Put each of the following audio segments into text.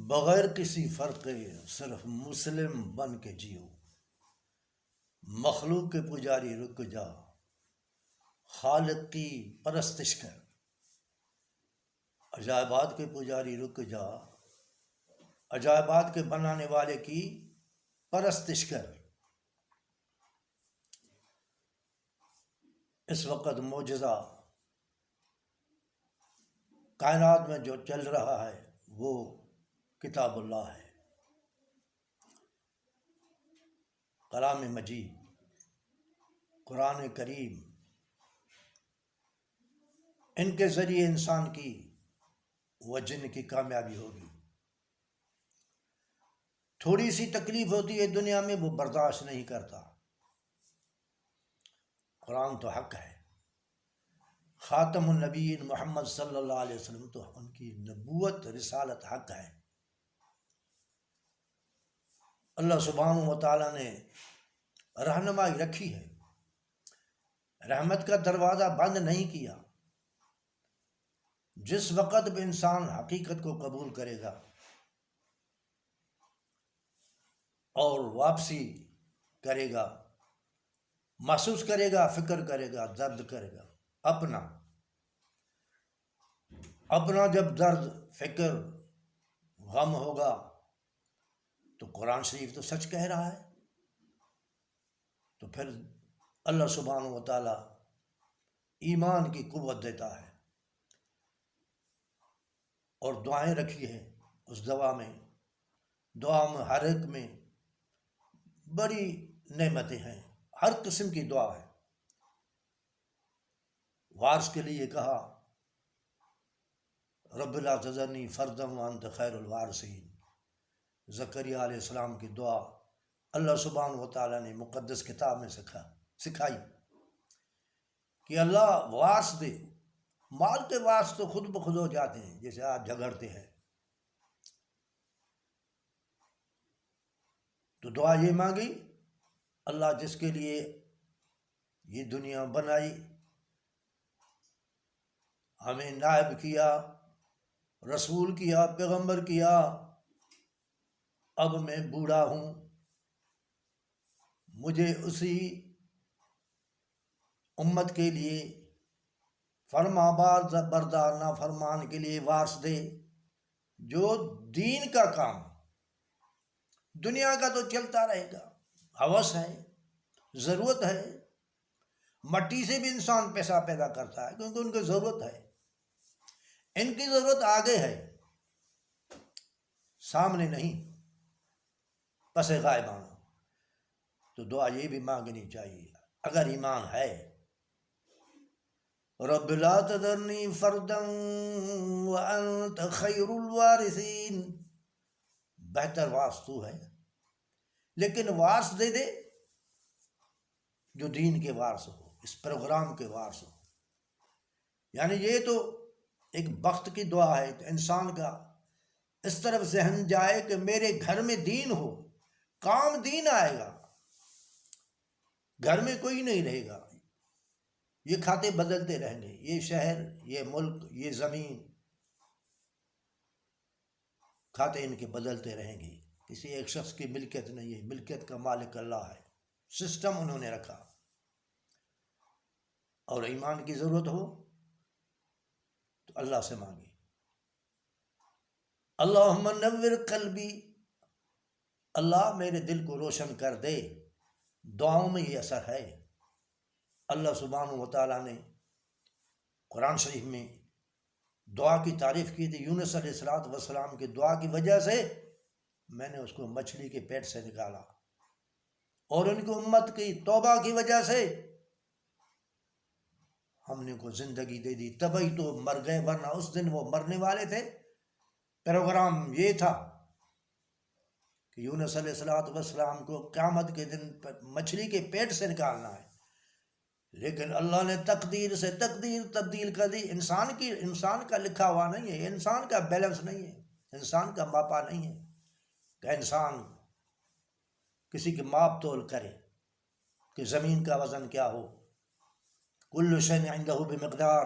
بغیر کسی فرق صرف مسلم بن کے جیو، مخلوق کے پجاری رک جا، خالق کی پرستش کر، عجائبات کے پجاری رک جا، عجائبات کے بنانے والے کی پرستش کر۔ اس وقت معجزہ کائنات میں جو چل رہا ہے وہ کتاب اللہ ہے، کلام مجید، قرآن کریم۔ ان کے ذریعے انسان کی و جن کی کامیابی ہوگی۔ تھوڑی سی تکلیف ہوتی ہے دنیا میں، وہ برداشت نہیں کرتا۔ قرآن تو حق ہے، خاتم النبیین محمد صلی اللہ علیہ وسلم تو ان کی نبوت رسالت حق ہے۔ اللہ سبحانہ و تعالیٰ نے رہنمائی رکھی ہے، رحمت کا دروازہ بند نہیں کیا۔ جس وقت بھی انسان حقیقت کو قبول کرے گا اور واپسی کرے گا، محسوس کرے گا، فکر کرے گا، درد کرے گا، اپنا جب درد، فکر، غم ہوگا تو قرآن شریف تو سچ کہہ رہا ہے، تو پھر اللہ سبحانہ و تعالیٰ ایمان کی قوت دیتا ہے۔ اور دعائیں رکھی ہیں، اس دعا میں ہر ایک میں بڑی نعمتیں ہیں، ہر قسم کی دعا ہے۔ وارث کے لیے کہا رب لا تذرنی فردا وانت خیر الوارثین۔ زکریا علیہ السلام کی دعا اللہ سبحانہ و تعالیٰ نے مقدس کتاب میں سکھائی کہ اللہ وارث دے۔ مال کے وارث تو خود بخود ہو جاتے ہیں، جیسے آج جھگڑتے ہیں۔ تو دعا یہ مانگی، اللہ جس کے لیے یہ دنیا بنائی، ہمیں نائب کیا، رسول کیا، پیغمبر کیا، اب میں بوڑھا ہوں، مجھے اسی امت کے لیے فرما بردار نافرمان کے لیے وارث دے، جو دین کا کام، دنیا کا تو چلتا رہے گا، ہوس ہے، ضرورت ہے۔ مٹی سے بھی انسان پیسہ پیدا کرتا ہے کیونکہ ان کی ضرورت ہے، ان کی ضرورت آگے ہے، سامنے نہیں، پس غائبانہ۔ تو دعا یہ بھی مانگنی چاہیے اگر ایمان ہے، رب لا تذرنی فردا وانت خیر الوارثین۔ بہتر وارث تو ہے، لیکن وارث دے دے جو دین کے وارث ہو، اس پروگرام کے وارث ہو۔ یعنی یہ تو ایک بخت کی دعا ہے کہ انسان کا اس طرف ذہن جائے کہ میرے گھر میں دین ہو، کام دین آئے گا، گھر میں کوئی نہیں رہے گا، یہ کھاتے بدلتے رہیں گے، یہ شہر، یہ ملک، یہ زمین، کھاتے ان کے بدلتے رہیں گے۔ کسی ایک شخص کی ملکیت نہیں ہے، ملکیت کا مالک اللہ ہے، سسٹم انہوں نے رکھا۔ اور ایمان کی ضرورت ہو تو اللہ سے مانگے، اللہم نور قلبی، اللہ میرے دل کو روشن کر دے۔ دعاؤں میں یہ اثر ہے۔ اللہ سبحانہ و تعالیٰ نے قرآن شریف میں دعا کی تعریف کی تھی، یونس علیہ السلام کی دعا کی وجہ سے میں نے اس کو مچھلی کے پیٹ سے نکالا، اور ان کی امت کی توبہ کی وجہ سے ہم نے کو زندگی دے دی، تبھی تو مر گئے، ورنہ اس دن وہ مرنے والے تھے۔ پروگرام یہ تھا کہ یونس علیہ السلام کو قیامت کے دن مچھلی کے پیٹ سے نکالنا ہے، لیکن اللہ نے تقدیر سے تقدیر تبدیل کر دی۔ انسان کا لکھا ہوا نہیں ہے، انسان کا بیلنس نہیں ہے، انسان کا ماپا نہیں ہے کہ انسان کسی کی ماپ تول کرے کہ زمین کا وزن کیا ہو۔ کل شیء عنده بمقدار،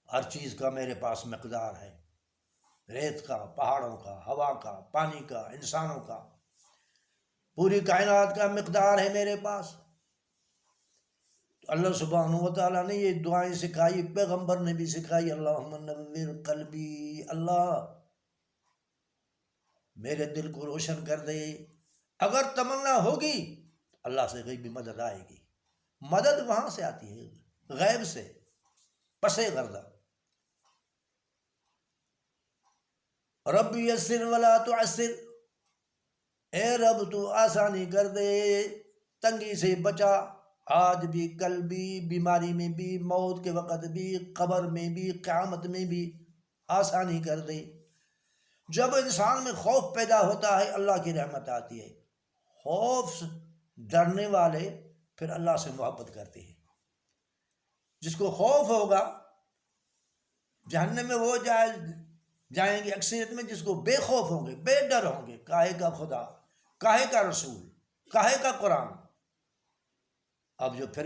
ہر چیز کا میرے پاس مقدار ہے۔ ریت کا، پہاڑوں کا، ہوا کا، پانی کا، انسانوں کا، پوری کائنات کا مقدار ہے میرے پاس۔ تو اللہ سبحانہ و تعالیٰ نے یہ دعائیں سکھائی، پیغمبر نے بھی سکھائی، اللہم نور قلبی، اللہ میرے دل کو روشن کر دے۔ اگر تمنا ہوگی اللہ سے غیبی مدد آئے گی۔ مدد وہاں سے آتی ہے، غیب سے، پس گردہ۔ رب یسر ولا تعسر، اے رب تو آسانی کر دے، تنگی سے بچا، آج بھی کل بھی، بیماری میں بھی، موت کے وقت بھی، قبر میں بھی، قیامت میں بھی آسانی کر دے۔ جب انسان میں خوف پیدا ہوتا ہے اللہ کی رحمت آتی ہے۔ خوف ڈرنے والے پھر اللہ سے محبت کرتے ہیں۔ جس کو خوف ہوگا جہنم میں وہ جائیں گے اکثریت میں، جس کو بے خوف ہوں گے، بے ڈر ہوں گے، کاہے کا خدا، کاہے کا رسول، کاہے کا قرآن۔ اب جو پھر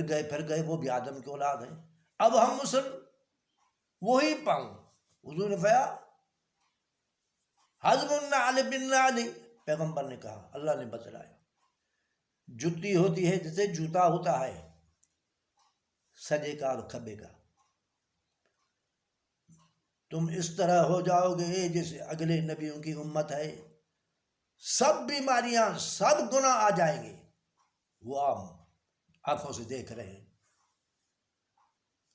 گئے وہ بھی آدم کی اولاد ہیں۔ اب ہم مسلم وہی پاؤں، حضور نے فرمایا حزب علی بن علی، پیغمبر نے کہا، اللہ نے بتلایا، جتی ہوتی ہے جیسے جوتا ہوتا ہے سجے کا اور کھبے کا، تم اس طرح ہو جاؤ گے جیسے اگلے نبیوں کی امت ہے، سب بیماریاں، سب گناہ آ جائیں گے، وہ آنکھوں سے دیکھ رہے ہیں،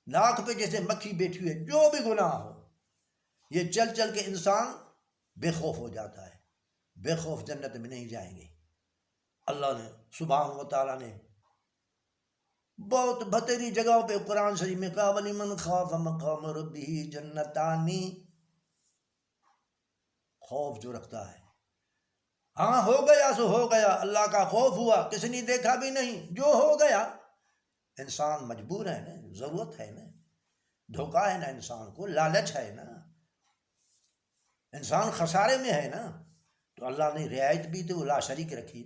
ناک پہ جیسے مکھی بیٹھی ہوئی ہے، جو بھی گناہ ہو، یہ چل چل کے انسان بے خوف ہو جاتا ہے۔ بے خوف جنت میں نہیں جائیں گے۔ اللہ نے سبحانہ و تعالیٰ نے بہت بہتری جگہوں پہ قرآن شریف میں کہا وَلِمَنْ خَافَ مَقَامَ رَبِّهِ جَنَّتَانِ، خوف جو رکھتا ہے، ہاں ہو گیا سو ہو گیا، اللہ کا خوف ہوا، کسی نے دیکھا بھی نہیں، جو ہو گیا، انسان مجبور ہے نا، ضرورت ہے نا، دھوکہ ہے نا، انسان کو لالچ ہے نا، انسان خسارے میں ہے نا، تو اللہ نے رعایت بھی تو لا شریک رکھی۔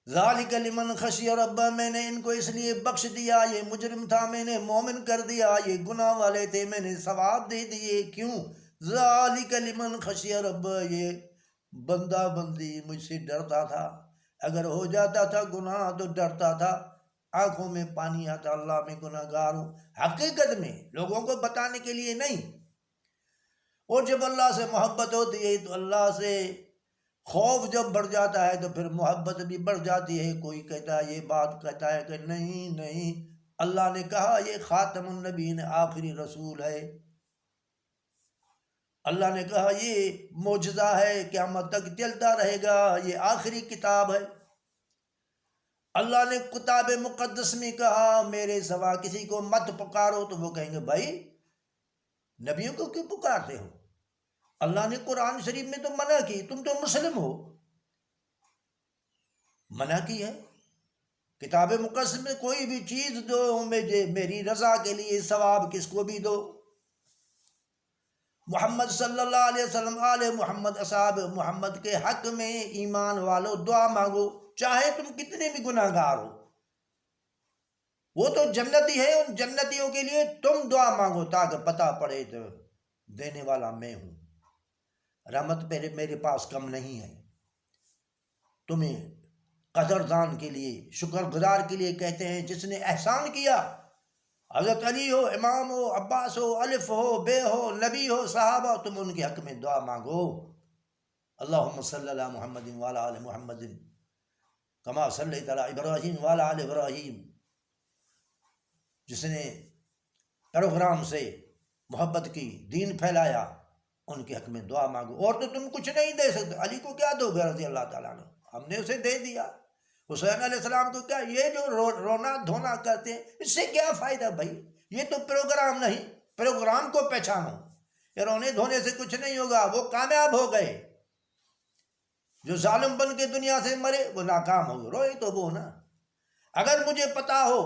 ذالک لمن خشی ربہ، میں نے ان کو اس لیے بخش دیا، یہ مجرم تھا میں نے مومن کر دیا، یہ گناہ والے تھے میں نے ثواب دے دیے۔ کیوں؟ ذالک لمن خشی ربہ، یہ بندہ بندی مجھ سے ڈرتا تھا، اگر ہو جاتا تھا گناہ تو ڈرتا تھا، آنکھوں میں پانی آتا، اللہ میں گناہ گار ہوں، حقیقت میں لوگوں کو بتانے کے لیے نہیں۔ اور جب اللہ سے محبت ہوتی ہے تو اللہ سے خوف جب بڑھ جاتا ہے تو پھر محبت بھی بڑھ جاتی ہے۔ کوئی کہتا ہے، یہ بات کہتا ہے کہ نہیں اللہ نے کہا یہ خاتم النبیین، آخری رسول ہے، اللہ نے کہا یہ معجزہ ہے، قیامت تک چلتا رہے گا، یہ آخری کتاب ہے۔ اللہ نے کتاب مقدس میں کہا میرے سوا کسی کو مت پکارو، تو وہ کہیں گے بھائی نبیوں کو کیوں پکارتے ہو؟ اللہ نے قرآن شریف میں تو منع کی، تم تو مسلم ہو، منع کی ہے۔ کتاب مقدس میں کوئی بھی چیز دو مجھے میری رضا کے لیے، ثواب کس کو بھی دو۔ محمد صلی اللہ علیہ وسلم، آل محمد، اصحاب محمد کے حق میں ایمان والو دعا مانگو، چاہے تم کتنے بھی گناہ گار ہو، وہ تو جنتی ہے، ان جنتیوں کے لیے تم دعا مانگو تاکہ پتہ پڑے تو دینے والا میں ہوں، رحمت میرے پاس کم نہیں ہے۔ تمہیں قدردان کے لیے، شکر گزار کے لیے کہتے ہیں، جس نے احسان کیا، حضرت علی ہو، امام ہو، عباس ہو، الف ہو، بے ہو، نبی ہو، صحابہ، تم ان کے حق میں دعا مانگو۔ اللہم صلی اللہ محمد وعلی آل محمد کما صلیت علی ابراہیم وعلی آل ابراہیم۔ جس نے پروگرام سے محبت کی، دین پھیلایا، ان کے حق میں دعا مانگو۔ اور تو تم کچھ نہیں دے سکتے، علی کو کیا دو گے رضی اللہ تعالیٰ نے، ہم نے اسے دے دیا۔ حسین علیہ السلام کو کیا، یہ جو رونا دھونا کرتے ہیں اس سے کیا فائدہ بھائی، یہ تو پروگرام نہیں، پروگرام کو پہچانو، یہ رونے دھونے سے کچھ نہیں ہوگا، وہ کامیاب ہو گئے۔ جو ظالم بن کے دنیا سے مرے وہ ناکام ہو گئے، روئے تو وہ نا۔ اگر مجھے پتا ہو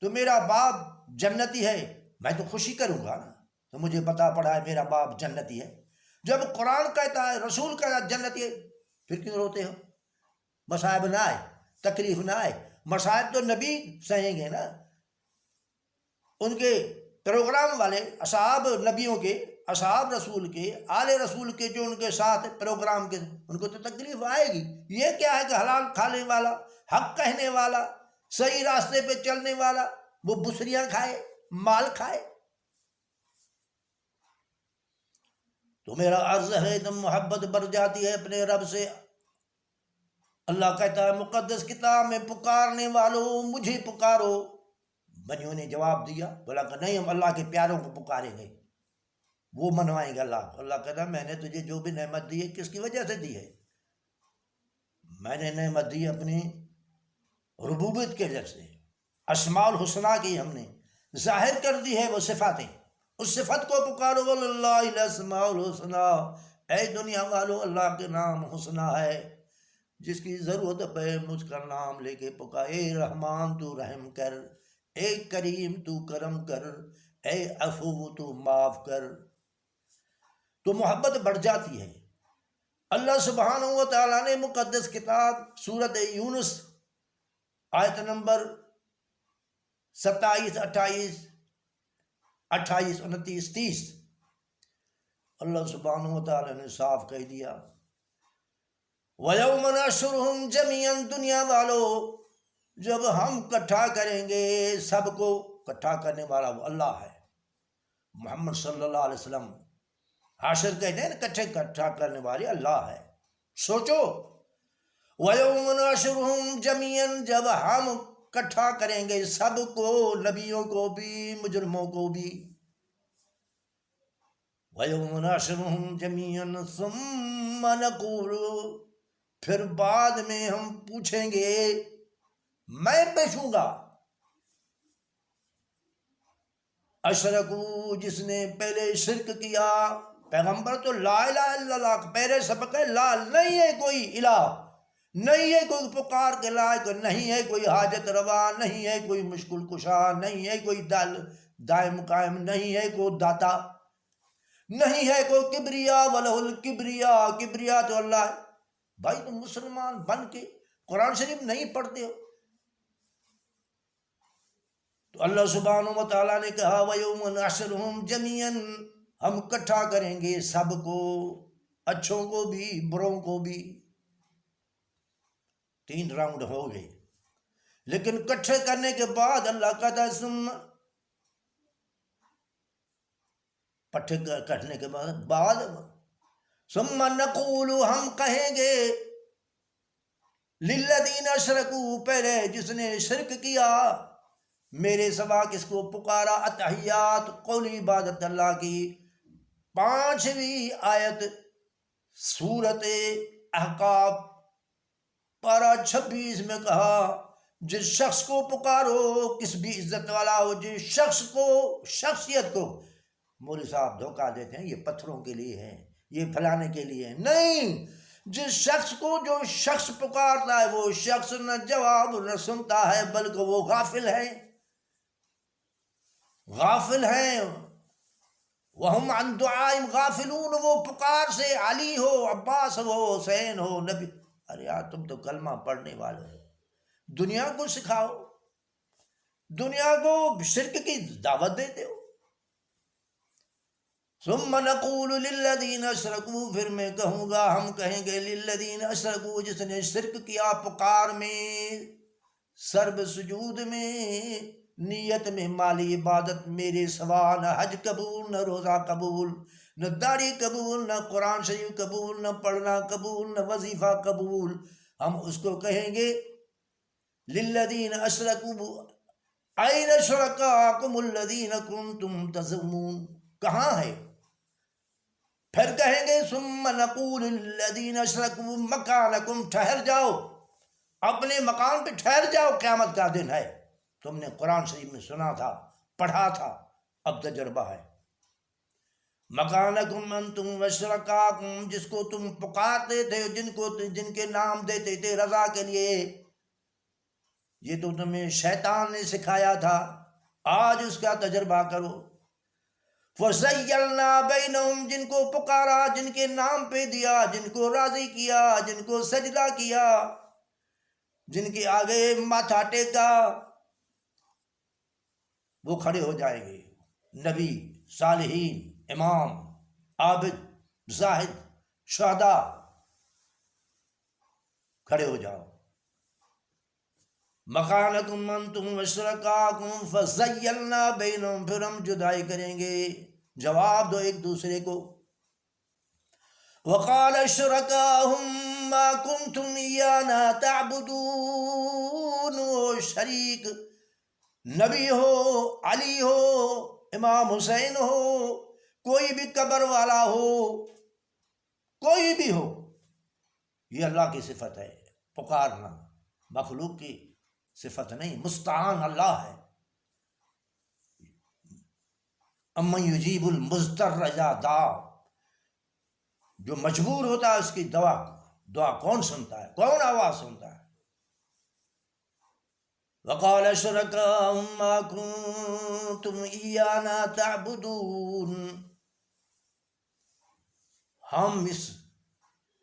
تو میرا باپ جنتی ہے میں تو خوشی کروں گا نا، تو مجھے پتا پڑا ہے میرا باپ جنتی ہے۔ جب قرآن کہتا ہے، رسول کہتا ہے جنتی ہے، پھر کیوں روتے ہو؟ مصائب نہ آئے، تکلیف نہ آئے، مصائب تو نبی سہیں گے نا، ان کے پروگرام والے اصحاب نبیوں کے اصحاب رسول کے، آل رسول کے جو ان کے ساتھ پروگرام کے، ان کو تو تکلیف آئے گی. یہ کیا ہے کہ حلال کھانے والا، حق کہنے والا، صحیح راستے پہ چلنے والا، وہ بسریاں کھائے، مال کھائے. تو میرا عرض ہے تم محبت بڑھ جاتی ہے اپنے رب سے. اللہ کہتا ہے مقدس کتاب میں پکارنے والوں مجھے پکارو. بنیوں نے جواب دیا، بولا کہ نہیں ہم اللہ کے پیاروں کو پکاریں گے، وہ منوائیں گے اللہ کو. اللہ کہتا ہے میں نے تجھے جو بھی نعمت دی ہے کس کی وجہ سے دی ہے؟ میں نے نعمت دی اپنی ربوبیت کے وجہ سے. اسماء الحسنہ کی ہم نے ظاہر کر دی ہے وہ صفاتیں. اس صفت کو پکارو، واللہ الاسماء الحسنہ. اے دنیا والو، اللہ کے نام حسنہ ہے، جس کی ضرورت پہ مجھ کا نام لے کے پکار. اے رحمان تو رحم کر، اے کریم تو کرم کر، اے عفو تو معاف کر. تو محبت بڑھ جاتی ہے. اللہ سبحانہ و تعالیٰ نے مقدس کتاب سورۃ یونس آیت نمبر 27، 28، 29، 30 اللہ سبحانہ و تعالیٰ نے صاف کہہ دیا، وَيَوْمَ نَحْشُرُهُمْ جَمِيعًا. دنیا والو، جب ہم کٹھا کریں گے سب کو، کٹھا کرنے والا وہ اللہ ہے. محمد صلی اللہ علیہ وسلم حاشر کہتے ہیں کٹھا کرنے والی اللہ ہے. سوچو، وَيَوْمَ نَحْشُرُهُمْ جَمِيعًا، جب ہم کٹھا کریں گے سب کو، نبیوں کو بھی، مجرموں کو بھی. وَيَوْمَ نَحْشُرُهُمْ جَمِيعًا ثُمَّ نَقُولُ، پھر بعد میں ہم پوچھیں گے، میں پوچھوں گا، اشرکو، جس نے پہلے شرک کیا. پیغمبر تو لا الہ الا اللہ پہلے سبق ہے، لا نہیں ہے کوئی الہ، نہیں ہے کوئی پکار کے لائق، نہیں ہے کوئی حاجت روا، نہیں ہے کوئی مشکل کشا، نہیں ہے کوئی دائم قائم، نہیں ہے کوئی داتا، نہیں ہے کوئی کبریا، وَلَهُ الْكِبْرِيَا، کبریا تو اللہ ہے. بھائی تم مسلمان بن کے قرآن شریف نہیں پڑھتے ہو. تو اللہ سبحانہ و تعالیٰ نے کہا وَيَوْمَ نَحْشُرُهُمْ جَمِيعًا، ہم کٹھا کریں گے سب کو، اچھوں کو بھی بروں کو بھی. 3 راؤنڈ ہو گئے. لیکن کٹھے کرنے کے بعد اللہ کہتا ہے پٹھے کٹنے کے بعد ثم نقول، ہم کہیں گے للذین اشرکوا، پہلے جس نے شرک کیا، میرے سوا کس کو پکارا. اتحیات قول عبادت اللہ کی 5ویں آیت سورۃ احقاف پارہ 26 میں کہا، جس شخص کو پکارو، کس بھی عزت والا ہو، جس شخص کو، شخصیت کو. مولوی صاحب دھوکہ دیتے ہیں، یہ پتھروں کے لیے ہے، یہ پھلانے کے لیے ہے. نہیں، جس شخص کو جو شخص پکارتا ہے وہ شخص نہ جواب نہ سنتا ہے، بلکہ وہ غافل ہے، غافل ہیں. وَهُمْ عَنْ دُعَائِهِمْ غَافِلُونَ، وہ پکار سے، علی ہو، عباس ہو، حسین ہو، نبی. ارے یار تم تو کلمہ پڑھنے والے ہو، دنیا کو سکھاؤ، دنیا کو شرک کی دعوت دیتے ہو. ثم نقول للذین اشرکوا، پھر میں کہوں گا، ہم کہیں گے للذین اشرکوا، جس نے شرک کیا، پکار میں، سرب سجود میں، نیت میں، مالی عبادت میرے سوا، نہ حج قبول، نہ روزہ قبول، نہ داڑھی قبول، نہ قرآن شریف قبول، نہ پڑھنا قبول، نہ وظیفہ قبول. ہم اس کو کہیں گے للذین اشرکوا این شرکاکم الذین کنتم تزعمون، کہاں ہے؟ پھر کہیں گے ثم نقول للذین اشرکوا مکانکم، ٹھہر جاؤ اپنے مکان پہ، ٹھہر جاؤ، قیامت کا دن ہے. تم نے قرآن شریف میں سنا تھا، پڑھا تھا، اب تجربہ ہے. مکانکم انتم وشرکاکم، جس کو تم پکارتے تھے، جن کے نام دیتے تھے رضا کے لیے، یہ تو تمہیں شیطان نے سکھایا تھا، آج اس کا تجربہ کرو. فَزَيَّلْنَا بَيْنَهُمْ، جن کو پکارا، جن کے نام پہ دیا، جن کو راضی کیا، جن کو سجدہ کیا، جن کے آگے ماتھا ٹیکا، وہ کھڑے ہو جائیں گے. نبی، صالحین، امام، عابد، زاہد، شہداء کھڑے ہو جاؤ. مکانکم انتم وشرکاکم فزیلنا بینہم، پھر ہم جدائی کریں گے. جواب دو ایک دوسرے کو. وقال شرکاہم ما کنتم ایانا تعبدون، وہ شریک نبی ہو، علی ہو، امام حسین ہو، کوئی بھی قبر والا ہو، کوئی بھی ہو، یہ اللہ کی صفت ہے پکارنا، مخلوق کی صفت نہیں. مستعان اللہ ہے. امن یجیب المضطر اذا دعا، جو مجبور ہوتا ہے اس کی دعا کون سنتا ہے، کون آواز سنتا ہے. وقال شرکاؤہم ما کنتم ایانا تعبدون، ہم اس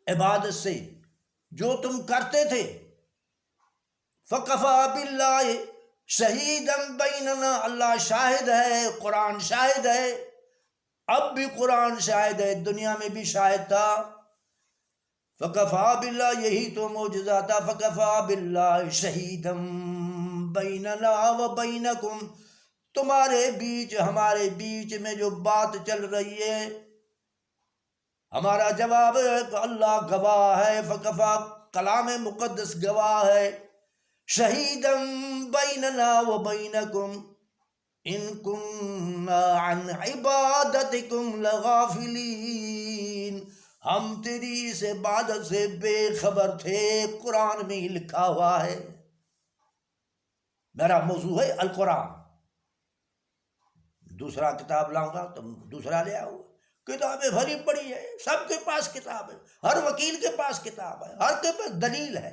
عبادت سے جو تم کرتے تھے، فکفا باللہ شہیدا بیننا، اللہ شاہد ہے، قرآن شاہد ہے، اب بھی قرآن شاہد ہے، دنیا میں بھی شاہد تھا. فکفا باللہ، یہی تو معجزہ تھا. فکفا باللہ شہیدا بیننا و بینکم، تمہارے بیچ ہمارے بیچ میں جو بات چل رہی ہے، ہمارا جواب ہے کہ اللہ گواہ ہے. فکفا، کلام مقدس گواہ ہے. شہیدا بیننا و بینکم ان کننا عن عبادتکم لغافلین، ہم تیری اس عبادت سے بے خبر تھے. قرآن میں ہی لکھا ہوا ہے. میرا موضوع ہے القرآن. دوسرا کتاب لاؤں گا تو دوسرا لے آؤں. کتابیں بھری پڑی ہے، سب کے پاس کتاب ہے، ہر وکیل کے پاس کتاب ہے، ہر کے پاس دلیل ہے.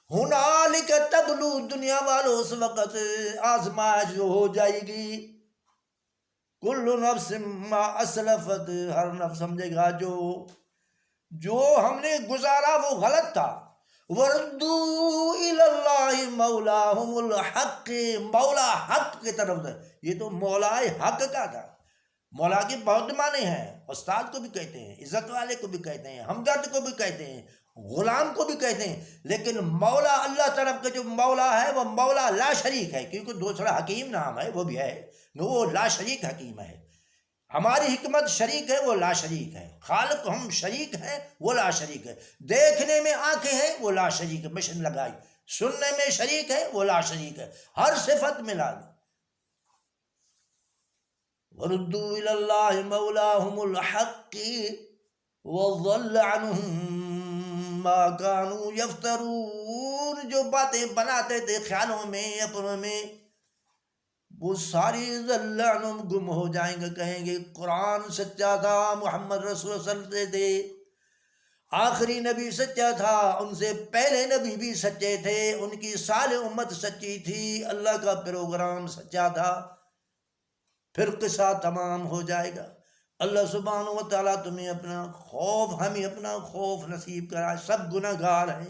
ہنالک تبلو، دنیا والوں اس وقت آزمائش جو ہو جائے گی. کل نفس ما اسلفت، ہر نفس سمجھے گا جو ہم نے گزارا وہ غلط تھا. وردوا الی اللہ مولاہم الحق، مولا حق کی طرف سے. یہ تو مولا حق کا تھا. مولا کی بہت معنی ہیں، استاد کو بھی کہتے ہیں، عزت والے کو بھی کہتے ہیں، ہمدرد کو بھی کہتے ہیں، غلام کو بھی کہتے ہیں. لیکن مولا اللہ طرف کا جو مولا ہے وہ مولا لا شریک ہے، کیونکہ دوسرا حکیم نام ہے، وہ بھی ہے، وہ لا شریک حکیم ہے. ہماری حکمت شریک ہے، وہ لا شریک ہے. خالق ہم شریک ہیں، وہ لا شریک ہے. دیکھنے میں آنکھیں ہیں، وہ لا شریک ہے، مشن لگائی. سننے میں شریک ہے، وہ لا شریک ہے. ہر صفت ملا دی. وردوا الی اللہ مولاہم الحق وضل عنہم ما کانوا یفترون، جو باتیں بناتے تھے خیالوں میں اپنوں میں، وہ ساری ضل عنہم، گم ہو جائیں گے. کہیں گے قرآن سچا تھا، محمد رسول صلی اللہ علیہ وسلم تھے، آخری نبی سچا تھا، ان سے پہلے نبی بھی سچے تھے، ان کی سال امت سچی تھی، اللہ کا پروگرام سچا تھا. پھر قصہ تمام ہو جائے گا. اللہ سبحانہ و تعالیٰ تمہیں اپنا خوف، ہمیں اپنا خوف نصیب کرائے. سب گناہ گار ہیں.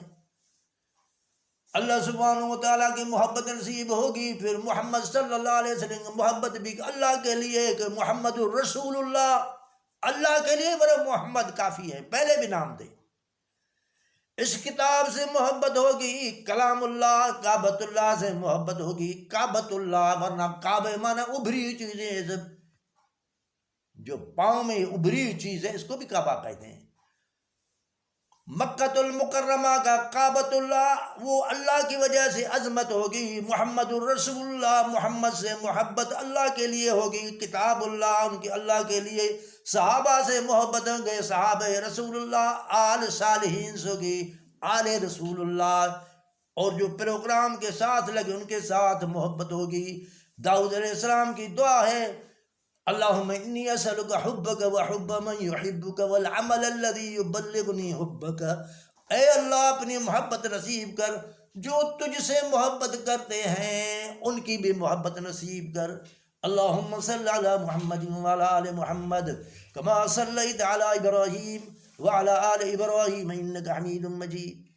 اللہ سبحانہ و تعالیٰ کی محبت نصیب ہوگی. پھر محمد صلی اللہ علیہ وسلم کی محبت بھی اللہ کے لیے کہ محمد الرسول اللہ، اللہ کے لیے بڑا محمد کافی ہے، پہلے بھی نام دے. اس کتاب سے محبت ہوگی، کلام اللہ، کعبۃ اللہ سے محبت ہوگی. کعبۃ اللہ، ورنہ کعبہ مانا ابھری ہوئی چیزیں، سب جو پاؤں میں ابھری ہوئی چیز ہے اس کو بھی کعبہ کہتے ہیں. مکۃ المکرمہ کا کعبۃ اللہ، وہ اللہ کی وجہ سے عظمت ہوگی. محمد الرسول اللہ، محمد سے محبت اللہ کے لیے ہوگی. کتاب اللہ، ان کی اللہ کے لیے. صحابہ سے محبت ہوں گے، صحابہ رسول اللہ. آل صالحین ہوگی، آل رسول اللہ. اور جو پروگرام کے ساتھ لگے ان کے ساتھ محبت ہوگی. داؤد علیہ السلام کی دعا ہے، اللہم انی اسألک حبک وحب من یحبک والعمل الذی یبلغنی حبک. اے اللہ اپنی محبت نصیب کر، جو تجھ سے محبت کرتے ہیں ان کی بھی محبت نصیب کر. اللہم صلی علی محمد وعلی آل محمد کما صلیت علی ابراہیم وعلی آل ابراہیم انک حمید مجید.